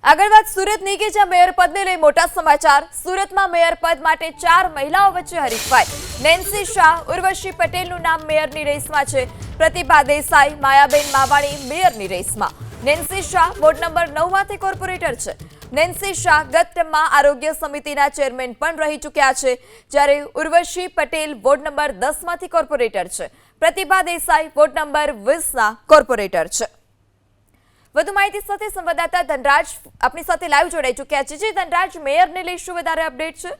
આગળ વાત સુરતની કે જ્યાં મેયર પદને લઈ મોટા સમાચાર। સુરતમાં મેયર પદ માટે 4 મહિલાઓ વચ્ચે હરીફાઈ। નેન્સી શાહ, ઉર્વશી પટેલનું નામ મેયરની રેસમાં છે। પ્રતિભા દેસાઈ, માયાબેન માવાણી મેયરની રેસમાં। નેન્સી શાહ વોર્ડ નંબર 9 માંથી કોર્પોરેટર છે। નેન્સી શાહ ગત ટર્મમાં આરોગ્ય સમિતિના ચેરમેન પણ રહી ચૂક્યા છે, જ્યારે ઉર્વશી પટેલ વોર્ડ નંબર 10 માંથી કોર્પોરેટર છે। પ્રતિભા દેસાઈ વોર્ડ નંબર 20ના કોર્પોરેટર છે। વધુ માહિતી સાથે સંવાદદાતા ધનરાજ આપણી સાથે લાઈવ જોડાઈ ચૂક્યા છે। જે ધનરાજ, મેયરને લઈ શું વધારે અપડેટ છે?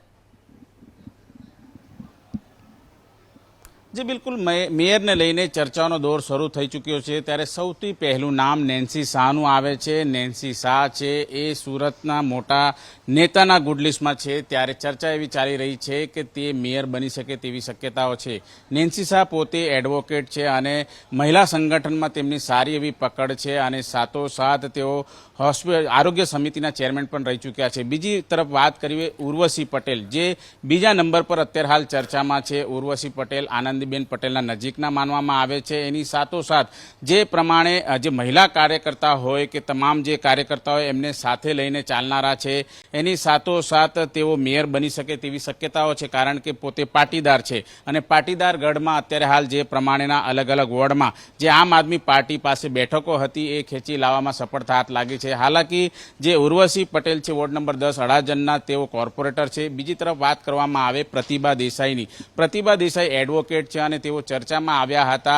जी बिल्कुल, मेयर ने लईने चर्चाओं दौर शुरू थई चूक्यो छे। त्यारे सौथी पहलू नाम नेन्सी शाहनुं आवे छे। नेन्सी शाह छे ए सूरतना मोटा नेताना गुड लिस्टमां छे, त्यारे चर्चा एवी चाली रही छे के ते मेयर बनी शके तेवी शक्यताओ छे। नेन्सी शाह पोते एडवोकेट छे अने महिला संगठनमां तेमनी सारी एवी पकड़ छे अने साथोसाथ तेओ आरोग्य समितिना चेरमेन पण रही चूक्या छे। बीजी तरफ बात करीए उर्वशी पटेल, जे बीजा नंबर पर अत्यारे हाल चर्चामां छे। उर्वशी पटेल आनंदीबेन पटेलना नजीकना मानवामां आवे छे। एनी साथोसाथ जे प्रमाणे जे महिला कार्यकर्ता होय के तमाम जे कार्यकर्ता होय एमने साथे लईने चालनारा छे, एनी साथोसाथ तेओ मेयर बनी शके तेवी शक्यताओ छे, कारण के पोते पाटीदार छे अने पाटीदार गढ़मां अत्यारे हाल जे प्रमाणेना अलग अलग वोर्डमां जे आम आदमी पार्टी पासे बेठको हती ए खेंची लाववामां सफळता हाथ लागी छे। हालांकि जे उर्वशी पटेल छे वोर्ड नंबर 10 अडाजणना तेओ कोर्पोरेटर छे। बीजी तरफ बात करवामां आवे प्रतिभा देसाईनी। प्रतिभा देसाई एडवोकेट छे अने तेओ चर्चामां आव्या हता।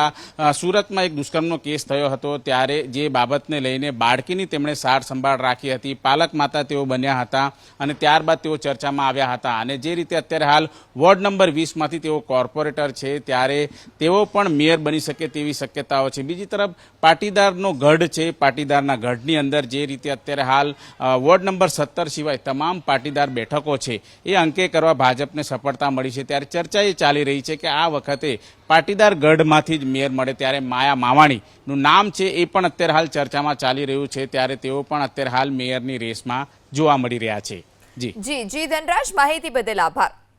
सूरतमां एक दुष्कर्मनो केस थयो हतो, त्यारे जे बाबतने लईने बाळकीनी तेमणे सार संभाळ राखी हती, पालक माता तेओ बन्या हता अने त्यारबाद तेओ चर्चामां आव्या हता। अने जे रीते अत्यारे हाल वोर्ड नंबर 20 मांथी तेओ कोर्पोरेटर छे, त्यारे तेओ पण मेयर बनी शके तेवी शक्यताओ छे। बीजी तरफ पाटीदारनो गढ़ छे, पाटीदाરના ગઢની અંદર જે રીતે અત્યારે હાલ વોર્ડ નંબર 17 સિવાય તમામ પાટીદાર બેઠકો છે એ અંકે કરવા ભાજપને સફળતા મળી છે, ત્યારે ચર્ચા એ ચાલી રહી છે કે આ વખતે પાટીદાર ગઢમાંથી જ મેયર મળે। ત્યારે માયા માવાણીનું નામ છે એ પણ અત્યારે હાલ ચર્ચામાં ચાલી રહ્યું છે, ત્યારે તેઓ પણ અત્યારે હાલ મેયરની રેસમાં જોવા મળી રહ્યા છે। જી જી ધનરાજ, માહિતી બદલ આભાર।